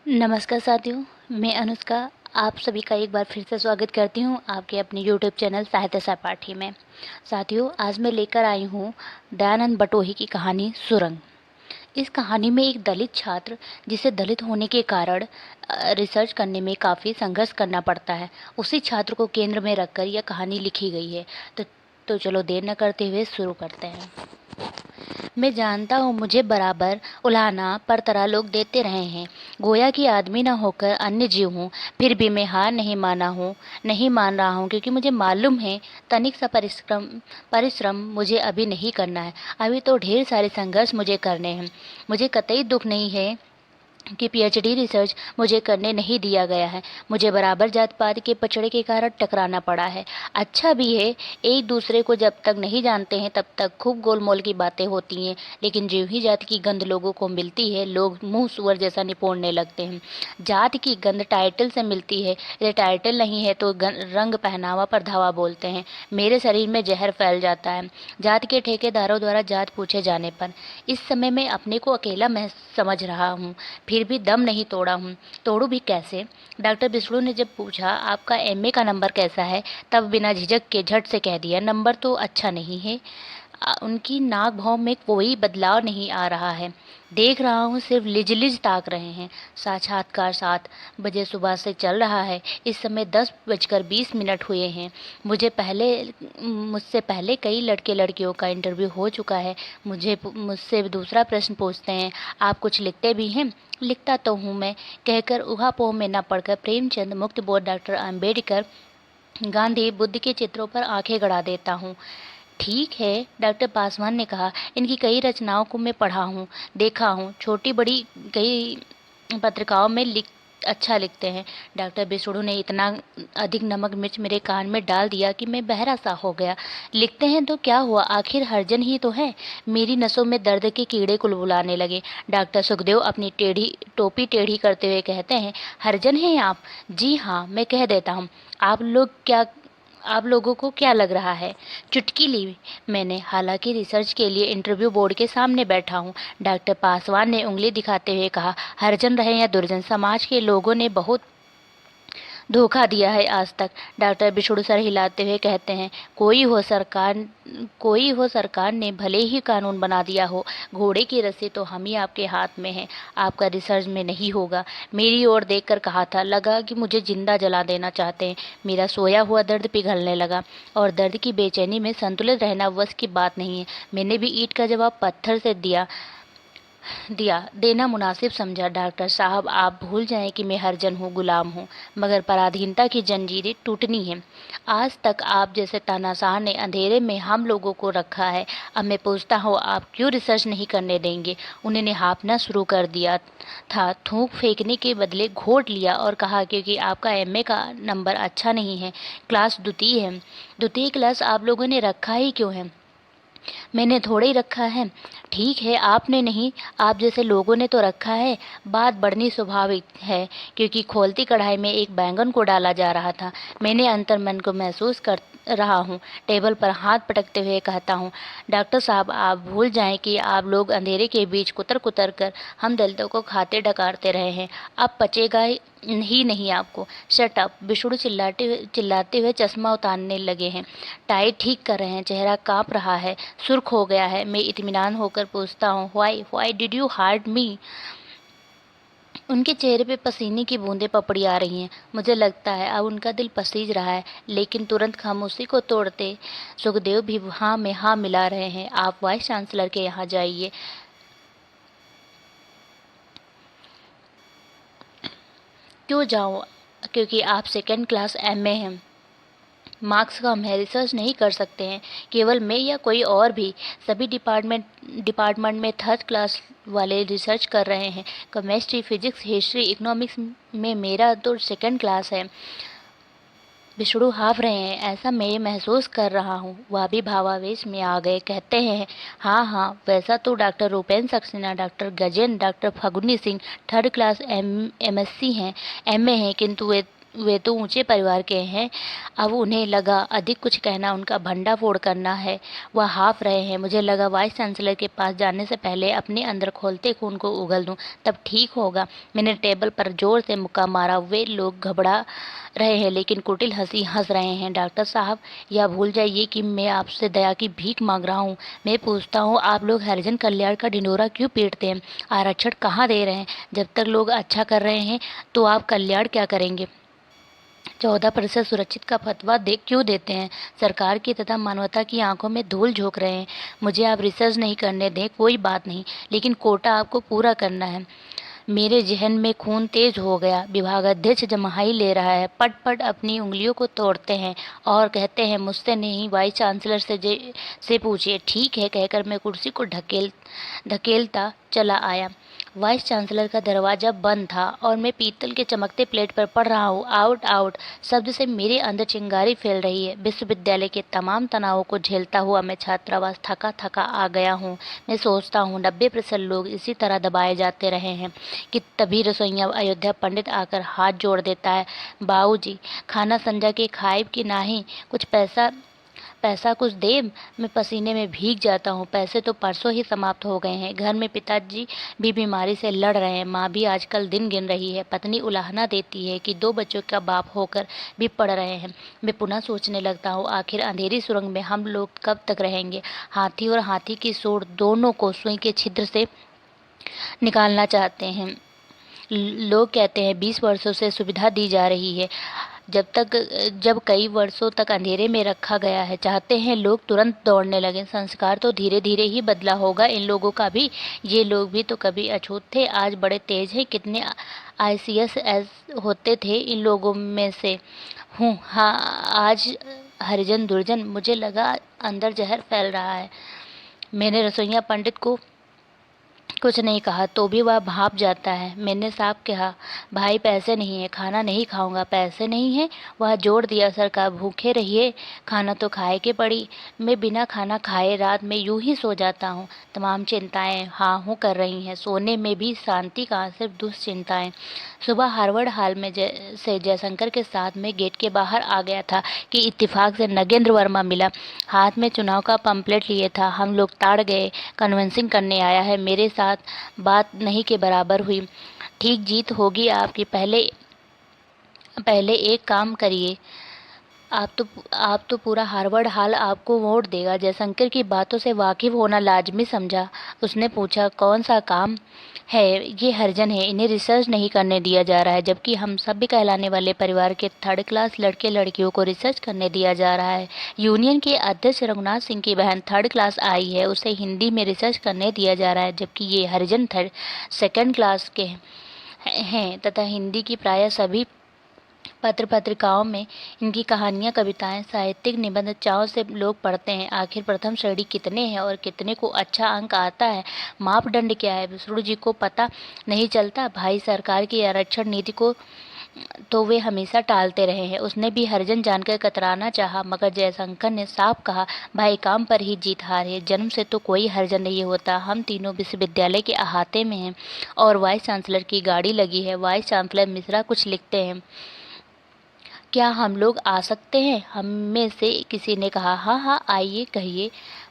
नमस्कार साथियों, मैं अनुष्का आप सभी का एक बार फिर से स्वागत करती हूँ आपके अपने यूट्यूब चैनल साहित्य सहपाठी में। साथियों, आज मैं लेकर आई हूँ दयानंद बटोही की कहानी सुरंग। इस कहानी में एक दलित छात्र जिसे दलित होने के कारण रिसर्च करने में काफ़ी संघर्ष करना पड़ता है, उसी छात्र को केंद्र में रखकर यह कहानी लिखी गई है। तो चलो देर न करते हुए शुरू करते हैं। मैं जानता हूँ मुझे बराबर उलाहना पर तरह लोग देते रहे हैं, गोया कि आदमी न होकर अन्य जीव हूँ। फिर भी मैं हार नहीं मान रहा हूँ, क्योंकि मुझे मालूम है तनिक सा परिश्रम मुझे अभी नहीं करना है। अभी तो ढेर सारे संघर्ष मुझे करने हैं। मुझे कतई दुख नहीं है कि पीएचडी रिसर्च मुझे करने नहीं दिया गया है। मुझे बराबर जात पात के पचड़े के कारण टकराना पड़ा है। अच्छा भी है, एक दूसरे को जब तक नहीं जानते हैं तब तक खूब गोलमोल की बातें होती हैं, लेकिन ज्यों ही जात की गंध लोगों को मिलती है, लोग मुंह सुअर जैसा निपोड़ने लगते हैं। जात की गंध टाइटल से मिलती है, यदि टाइटल नहीं है तो रंग पहनावा पर धावा बोलते हैं। मेरे शरीर में जहर फैल जाता है जात के ठेकेदारों द्वारा जात पूछे जाने पर। इस समय मैं अपने को अकेला समझ रहा हूँ, फिर भी दम नहीं तोड़ा हूँ। तोड़ू भी कैसे? डॉक्टर बिष्णु ने जब पूछा आपका एमए का नंबर कैसा है, तब बिना झिझक के झट से कह दिया नंबर तो अच्छा नहीं है। उनकी नाक भाव में कोई बदलाव नहीं आ रहा है। देख रहा हूँ सिर्फ लिज ताक रहे हैं। साक्षात्कार 7 बजे सुबह से चल रहा है। इस समय 10:20 हुए हैं। मुझसे पहले कई लड़के लड़कियों का इंटरव्यू हो चुका है। मुझसे दूसरा प्रश्न पूछते हैं, आप कुछ लिखते भी हैं? लिखता तो हूँ मैं, कहकर ऊहापोह में न पड़कर प्रेमचंद, मुक्त बोध, डॉक्टर अम्बेडकर, गांधी, बुद्ध के चित्रों पर आंखें गड़ा देता हूँ। ठीक है, डॉक्टर पासवान ने कहा, इनकी कई रचनाओं को मैं पढ़ा हूँ, देखा हूँ, छोटी बड़ी कई पत्रिकाओं में अच्छा लिखते हैं। डॉक्टर बिष्णु ने इतना अधिक नमक मिर्च मेरे कान में डाल दिया कि मैं बहरा सा हो गया। लिखते हैं तो क्या हुआ, आखिर हरिजन ही तो है। मेरी नसों में दर्द के कीड़े कुलबुलाने लगे। डॉक्टर सुखदेव अपनी टोपी टेढ़ी करते हुए कहते हैं, हरिजन हैं आप? जी हाँ, मैं कह देता हूँ। आप लोगों को क्या लग रहा है? चुटकी ली मैंने, हालांकि रिसर्च के लिए इंटरव्यू बोर्ड के सामने बैठा हूँ। डॉक्टर पासवान ने उंगली दिखाते हुए कहा, हरिजन रहे या दुर्जन, समाज के लोगों ने बहुत धोखा दिया है आज तक। डॉक्टर बिछुड़ सर हिलाते हुए कहते हैं, कोई हो सरकार ने भले ही कानून बना दिया हो, घोड़े की रस्सी तो हम ही आपके हाथ में है, आपका रिसर्च में नहीं होगा। मेरी ओर देखकर कहा था, लगा कि मुझे जिंदा जला देना चाहते हैं। मेरा सोया हुआ दर्द पिघलने लगा, और दर्द की बेचैनी में संतुलित रहना वश की बात नहीं है। मैंने भी ईंट का जवाब पत्थर से देना मुनासिब समझा। डॉक्टर साहब, आप भूल जाएं कि मैं हरिजन हूँ, गुलाम हूँ, मगर पराधीनता की जंजीरें टूटनी हैं। आज तक आप जैसे तानाशाह ने अंधेरे में हम लोगों को रखा है। अब मैं पूछता हूँ, आप क्यों रिसर्च नहीं करने देंगे? उन्होंने हाँफना शुरू कर दिया था, थूक फेंकने के बदले घोट लिया और कहा, क्योंकि आपका एमए का नंबर अच्छा नहीं है, क्लास द्वितीय है। द्वितीय क्लास आप लोगों ने रखा ही क्यों है? मैंने थोड़े ही रखा है। ठीक है, आपने नहीं, आप जैसे लोगों ने तो रखा है। बात बढ़नी स्वाभाविक है, क्योंकि खोलती कढ़ाई में एक बैंगन को डाला जा रहा था। मैंने अंतर्मन को महसूस कर रहा हूँ। टेबल पर हाथ पटकते हुए कहता हूँ, डॉक्टर साहब, आप भूल जाएं कि आप लोग अंधेरे के बीच कुतर कुतर कर हम दलितों को खाते डकारते रहे हैं। अब पचेगा ही नहीं आपको। Shut up! विष्णु चिल्लाते हुए चश्मा उतारने लगे हैं। टाई ठीक कर रहे हैं, चेहरा कांप रहा है, सुर्ख हो गया है। मैं इत्मीनान होकर पूछता हूँ, व्हाई डिड यू हार्ट मी? उनके चेहरे पे पसीने की बूंदें पपड़ी आ रही हैं। मुझे लगता है अब उनका दिल पसीज रहा है, लेकिन तुरंत खामोशी को तोड़ते सुखदेव भी हाँ में हाँ मिला रहे हैं। आप वाइस चांसलर के यहाँ जाइए। क्यों जाऊँ? क्योंकि आप सेकेंड क्लास एमए हैं। मार्क्स कम है, रिसर्च नहीं कर सकते हैं। केवल मैं या कोई और भी? सभी डिपार्टमेंट में थर्ड क्लास वाले रिसर्च कर रहे हैं। केमिस्ट्री, फिजिक्स, हिस्ट्री, इकोनॉमिक्स में मेरा तो सेकंड क्लास है। विष्णु हाँफ रहे हैं, ऐसा मैं महसूस कर रहा हूँ। वह भी भावावेश में आ गए, कहते हैं, हाँ हाँ, वैसा तो doctor Rupen Saxena, doctor Gajendra, doctor फगुनी सिंह थर्ड क्लास एमएससी हैं, एमए हैं, किंतु वे वे तो ऊंचे परिवार के हैं। अब उन्हें लगा अधिक कुछ कहना उनका भंडा फोड़ करना है। वह हाँफ रहे हैं। मुझे लगा वाइस चांसलर के पास जाने से पहले अपने अंदर खोलते खून को उगल दूं, तब ठीक होगा। मैंने टेबल पर जोर से मुक्का मारा। वे लोग घबरा रहे हैं लेकिन कुटिल हंसी हंस रहे हैं। डॉक्टर साहब, यह भूल जाइए कि मैं आपसे दया की भीख मांग रहा हूँ। मैं पूछता हूँ, आप लोग हरिजन कल्याण का ढिंढोरा क्यों पीटते हैं? आरक्षण कहाँ दे रहे हैं? जब तक लोग अच्छा कर रहे हैं तो आप कल्याण क्या करेंगे? 14% सुरक्षित का फतवा क्यों देते हैं? सरकार की तथा मानवता की आंखों में धूल झोंक रहे हैं। मुझे आप रिसर्च नहीं करने दें, कोई बात नहीं, लेकिन कोटा आपको पूरा करना है। मेरे जहन में खून तेज हो गया। विभागाध्यक्ष जमाई ले रहा है, पट पट अपनी उंगलियों को तोड़ते हैं और कहते हैं, मुझसे नहीं, वाइस चांसलर से पूछिए। ठीक है, कहकर मैं कुर्सी को धकेलता चला आया। वाइस चांसलर का दरवाजा बंद था और मैं पीतल के चमकते प्लेट पर पढ़ रहा हूँ। आउट आउट शब्द से मेरे अंदर चिंगारी फैल रही है। विश्वविद्यालय के तमाम तनावों को झेलता हुआ मैं छात्रावास थका थका आ गया हूँ। मैं सोचता हूँ 90% लोग इसी तरह दबाए जाते रहे हैं कि तभी रसोइया अयोध्या पंडित आकर हाथ जोड़ देता है, बाबूजी खाना संजा के खाइब कि नाही, कुछ पैसा पैसा कुछ दे। मैं पसीने में भीग जाता हूँ। पैसे तो परसों ही समाप्त हो गए हैं। घर में पिताजी भी बीमारी से लड़ रहे हैं। माँ भी आजकल दिन गिन रही है। पत्नी उलाहना देती है कि 2 बच्चों का बाप होकर भी पढ़ रहे हैं। मैं पुनः सोचने लगता हूँ, आखिर अंधेरी सुरंग में हम लोग कब तक रहेंगे? हाथी और हाथी की सूंड दोनों को सुई के छिद्र से निकालना चाहते हैं। लोग कहते हैं 20 वर्षों से सुविधा दी जा रही है, जब कई वर्षों तक अंधेरे में रखा गया है। चाहते हैं लोग तुरंत दौड़ने लगें। संस्कार तो धीरे धीरे ही बदला होगा इन लोगों का भी। ये लोग भी तो कभी अछूत थे, आज बड़े तेज हैं। कितने ICS होते थे इन लोगों में से हूँ। हाँ, आज हरिजन दुर्जन। मुझे लगा अंदर जहर फैल रहा है। मैंने रसोइया पंडित को कुछ नहीं कहा तो भी वह भाप जाता है। मैंने साफ कहा, भाई पैसे नहीं है, खाना नहीं खाऊंगा। पैसे नहीं है? वह जोड़ दिया, सरकार भूखे रहिए, खाना तो खाए के पड़ी। मैं बिना खाना खाए रात में यूं ही सो जाता हूँ। तमाम चिंताएं हाँ हूँ कर रही हैं। सोने में भी शांति कहाँ, सिर्फ दुश्चिंताएं। सुबह हार्वर्ड हॉल में से जयशंकर के साथ में गेट के बाहर आ गया था कि इत्तेफाक से नगेंद्र वर्मा मिला। हाथ में चुनाव का पंपलेट लिए था। हम लोग ताड़ गए, कन्विंसिंग करने आया है। मेरे साथ बात नहीं के बराबर हुई। ठीक जीत होगी आपकी। पहले पहले एक काम करिए, आप तो पूरा हार्वर्ड हॉल आपको वोट देगा। जयशंकर की बातों से वाकिफ होना लाजमी समझा। उसने पूछा, कौन सा काम है? ये हरिजन है, इन्हें रिसर्च नहीं करने दिया जा रहा है, जबकि हम सभ्य कहलाने वाले परिवार के 3rd क्लास लड़के लड़कियों को रिसर्च करने दिया जा रहा है। यूनियन के अध्यक्ष रघुनाथ सिंह की बहन 3rd क्लास आई है, उसे हिंदी में रिसर्च करने दिया जा रहा है, जबकि ये हरिजन 2nd क्लास के हैं तथा हिंदी की प्रायः सभी पत्र पत्रिकाओं में इनकी कहानियाँ, कविताएं, साहित्यिक निबंध चाव से लोग पढ़ते हैं। आखिर प्रथम श्रेणी कितने हैं और कितने को अच्छा अंक आता है? मापदंड क्या है? विष्णु जी को पता नहीं चलता? भाई, सरकार की आरक्षण नीति को तो वे हमेशा टालते रहे हैं। उसने भी हरिजन जानकर कतराना चाहा, मगर जयशंकर ने साफ कहा, भाई काम पर ही जीत हार है। जन्म से तो कोई हरिजन नहीं होता। हम तीनों विश्वविद्यालय के अहाते में हैं और वाइस चांसलर की गाड़ी लगी है। वाइस चांसलर मिश्रा कुछ लिखते हैं, क्या हम लोग आ सकते हैं? हम में से किसी ने कहा, हाँ हाँ आइए, कहिए।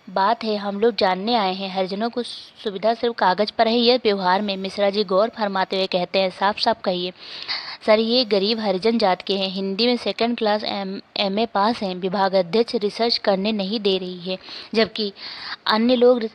बात है, हम लोग जानने आए हैं। हरिजनों को सुविधा सिर्फ कागज पर है या व्यवहार में? मिश्रा जी गौर फरमाते हुए कहते हैं, साफ साफ कहिए। सर, ये गरीब हरिजन जात के हैं, हिंदी में 2nd क्लास MA पास हैं। विभागाध्यक्ष रिसर्च करने नहीं दे रही है, जबकि अन्य लोग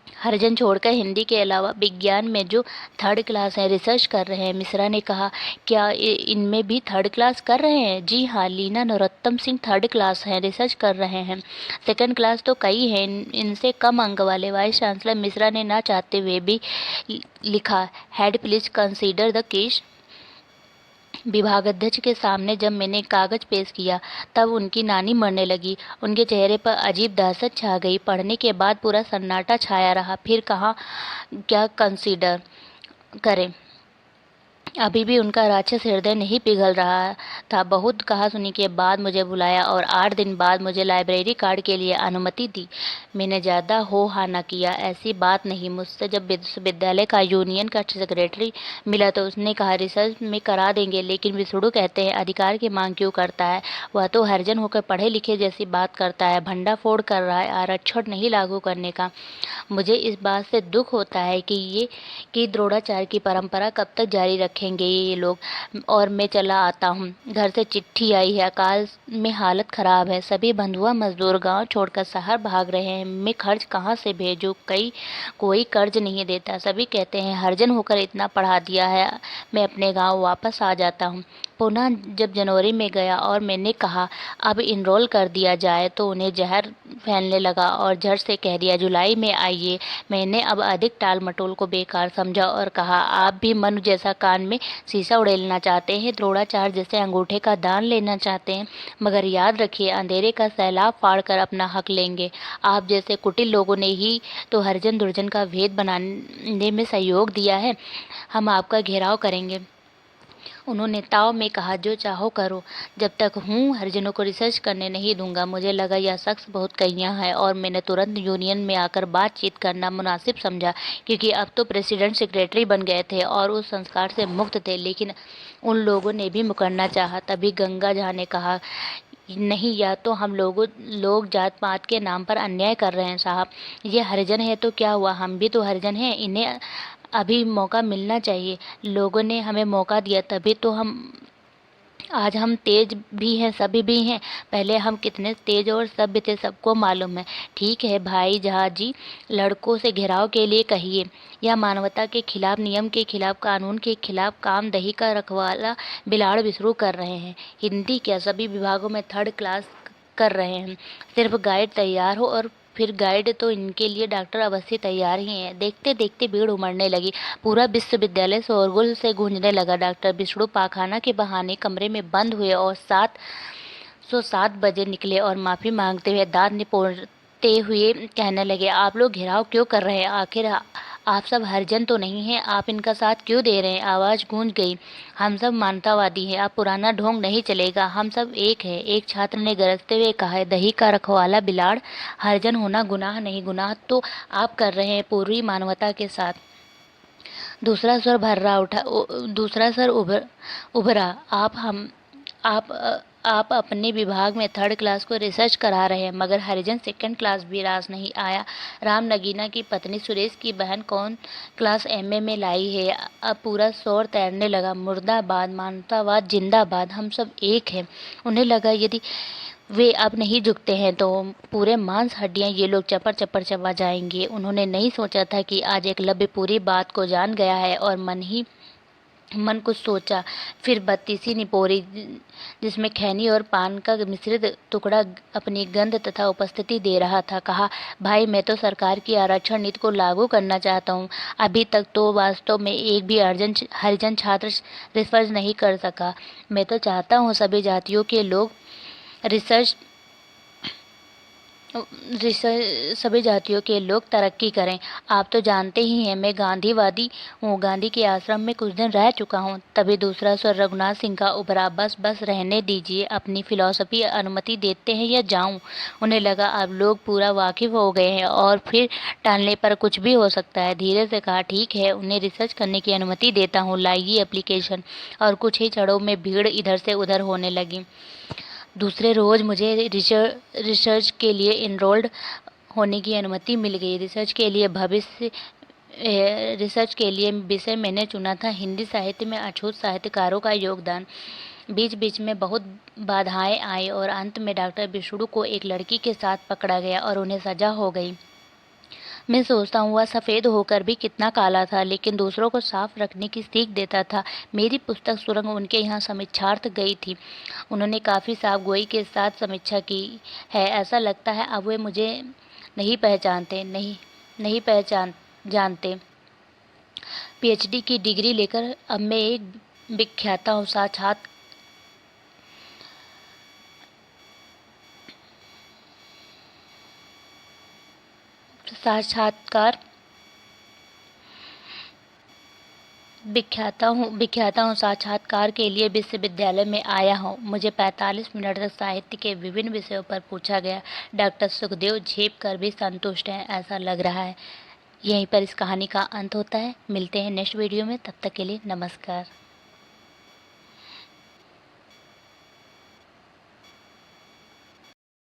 हरिजन छोड़कर हिंदी के अलावा विज्ञान में जो 3rd क्लास है रिसर्च कर रहे हैं। मिश्रा ने कहा, क्या इनमें भी 3rd क्लास कर रहे हैं? जी हाँ, लीना नरोत्तम सिंह 3rd क्लास हैं, रिसर्च कर रहे हैं। 2nd क्लास तो कई हैं, इनसे कम अंक वाले। वाइस चांसलर मिश्रा ने ना चाहते हुए भी लिखा, ahead please consider the case. विभागाध्यक्ष के सामने जब मैंने कागज पेश किया तब उनकी नानी मरने लगी। उनके चेहरे पर अजीब दहशत छा गई। पढ़ने के बाद पूरा सन्नाटा छाया रहा। फिर कहा, क्या कंसीडर करें? अभी भी उनका राक्षस हृदय नहीं पिघल रहा था। बहुत कहा सुनी के बाद मुझे बुलाया और 8 दिन बाद मुझे लाइब्रेरी कार्ड के लिए अनुमति दी। मैंने ज़्यादा हो हा न किया, ऐसी बात नहीं। मुझसे जब विश्वविद्यालय का यूनियन का सेक्रेटरी मिला तो उसने कहा रिसर्च में करा देंगे, लेकिन विष्णु कहते हैं अधिकार की मांग क्यों करता है? वह तो हरिजन होकर पढ़े लिखे जैसी बात करता है, भंडाफोड़ कर रहा है आरक्षण नहीं लागू करने का। मुझे इस बात से दुख होता है कि द्रोणाचार्य की परंपरा कब तक जारी रखेंगे ये लोग। और मैं चला आता हूँ। घर से चिट्ठी आई है, अकाल में हालत खराब है, सभी बंधुआ मजदूर गांव छोड़कर शहर भाग रहे हैं। मैं खर्च कहाँ से भेजूं? कोई कर्ज नहीं देता। सभी कहते हैं हरिजन होकर इतना पढ़ा दिया है, मैं अपने गांव वापस आ जाता हूँ। पुनः जब जनवरी में गया और मैंने कहा अब इनरोल कर दिया जाए तो उन्हें जहर फैलने लगा और झट से कह दिया जुलाई में आइए। मैंने अब अधिक टाल मटोल को बेकार समझा और कहा आप भी मनु जैसा कान में शीशा उड़ेलना चाहते हैं, द्रोणाचार्य जैसे अंगूठे का दान लेना चाहते हैं, मगर याद रखिए अंधेरे का सैलाब फाड़ कर अपना हक लेंगे। आप जैसे कुटिल लोगों ने ही तो हरिजन दुर्जन का भेद बनाने में सहयोग दिया है। हम आपका घेराव करेंगे। उन्होंने ताव में कहा जो चाहो करो, जब तक हूँ हरिजनों को रिसर्च करने नहीं दूंगा। मुझे लगा यह शख्स बहुत कहिया है और मैंने तुरंत यूनियन में आकर बातचीत करना मुनासिब समझा, क्योंकि अब तो प्रेसिडेंट सेक्रेटरी बन गए थे और उस संस्कार से मुक्त थे। लेकिन उन लोगों ने भी मुकरना चाहा। तभी गंगा झा ने कहा नहीं, या तो हम लोग जात पात के नाम पर अन्याय कर रहे हैं साहब। ये हरिजन है तो क्या हुआ, हम भी तो हरिजन हैं, इन्हें अभी मौका मिलना चाहिए। लोगों ने हमें मौका दिया तभी तो आज हम तेज भी हैं, सभी भी हैं। पहले हम कितने तेज और सभ्य थे सबको मालूम है। ठीक है भाई जहाजी, लड़कों से घेराव के लिए कहिए। यह मानवता के खिलाफ, नियम के खिलाफ, कानून के खिलाफ काम दही का रखवाला बिलाड़ विष्णु कर रहे हैं। हिंदी क्या सभी विभागों में 3rd क्लास कर रहे हैं। सिर्फ गाइड तैयार हो और फिर गाइड तो इनके लिए डॉक्टर अवश्य तैयार ही हैं। देखते देखते भीड़ उमड़ने लगी। पूरा विश्वविद्यालय शोरगुल से गूंजने लगा। डॉक्टर विष्णु पाखाना के बहाने कमरे में बंद हुए और 7:07 बजे निकले और माफी मांगते हुए दांत निपोड़ते हुए कहने लगे आप लोग घेराव क्यों कर रहे हैं? आखिर आप सब हरिजन तो नहीं हैं, आप इनका साथ क्यों दे रहे हैं? आवाज गूंज गई। हम सब मानवतावादी हैं, अब पुराना ढोंग नहीं चलेगा, हम सब एक हैं। एक छात्र ने गरजते हुए कहा है दही का रखवाला बिलाड़, हरिजन होना गुनाह नहीं, गुनाह तो आप कर रहे हैं पूरी मानवता के साथ। दूसरा स्वर उभरा। आप अपने विभाग में 3rd क्लास को रिसर्च करा रहे हैं, मगर हरिजन 2nd क्लास भी रास नहीं आया। राम नगीना की पत्नी सुरेश की बहन कौन क्लास एमए में लाई है। अब पूरा शोर तैरने लगा। मुर्दाबाद, मानवतावाद जिंदाबाद, हम सब एक हैं। उन्हें लगा यदि वे अब नहीं झुकते हैं तो पूरे मांस हड्डियां ये लोग चपर चपर चबा जाएंगे। उन्होंने नहीं सोचा था कि आज एकलव्य पूरी बात को जान गया है और मन ही मन कुछ सोचा। फिर बत्तीसी निपोरी जिसमें खैनी और पान का मिश्रित टुकड़ा अपनी गंध तथा उपस्थिति दे रहा था, कहा भाई मैं तो सरकार की आरक्षण नीति को लागू करना चाहता हूँ। अभी तक तो वास्तव में एक भी हरिजन छात्र रिसर्च नहीं कर सका। मैं तो चाहता हूँ सभी जातियों के लोग रिसर्च सभी जातियों के लोग तरक्की करें। आप तो जानते ही हैं मैं गांधीवादी हूँ, गांधी के आश्रम में कुछ दिन रह चुका हूँ। तभी दूसरा स्वर रघुनाथ सिंह का उभरा। बस बस रहने दीजिए, अपनी फिलॉसफी अनुमति देते हैं या जाऊँ? उन्हें लगा अब लोग पूरा वाकिफ हो गए हैं और फिर टालने पर कुछ भी हो सकता है। धीरे से कहा ठीक है, उन्हें रिसर्च करने की अनुमति देता हूँ, लाइए एप्लीकेशन। और कुछ ही क्षणों में भीड़ इधर से उधर होने लगी। दूसरे रोज मुझे रिसर्च के लिए इनरोल्ड होने की अनुमति मिल गई। रिसर्च के लिए विषय मैंने चुना था हिंदी साहित्य में अछूत साहित्यकारों का योगदान। बीच बीच में बहुत बाधाएं आई और अंत में डॉक्टर विष्णु को एक लड़की के साथ पकड़ा गया और उन्हें सजा हो गई। मैं सोचता हूँ वह सफ़ेद होकर भी कितना काला था, लेकिन दूसरों को साफ रखने की सीख देता था। मेरी पुस्तक सुरंग उनके यहाँ समीक्षार्थ गई थी। उन्होंने काफ़ी साफ गोई के साथ समीक्षा की है। ऐसा लगता है अब वे मुझे नहीं पहचानते, नहीं पहचान जानते। पीएचडी की डिग्री लेकर अब मैं एक विख्याता हूँ। साक्षात्कार विख्याता हूँ साक्षात्कार के लिए विश्वविद्यालय में आया हूँ। मुझे 45 मिनट तक साहित्य के विभिन्न विषयों पर पूछा गया। डॉक्टर सुखदेव झेप कर भी संतुष्ट हैं, ऐसा लग रहा है। यहीं पर इस कहानी का अंत होता है। मिलते हैं नेक्स्ट वीडियो में, तब तक के लिए नमस्कार।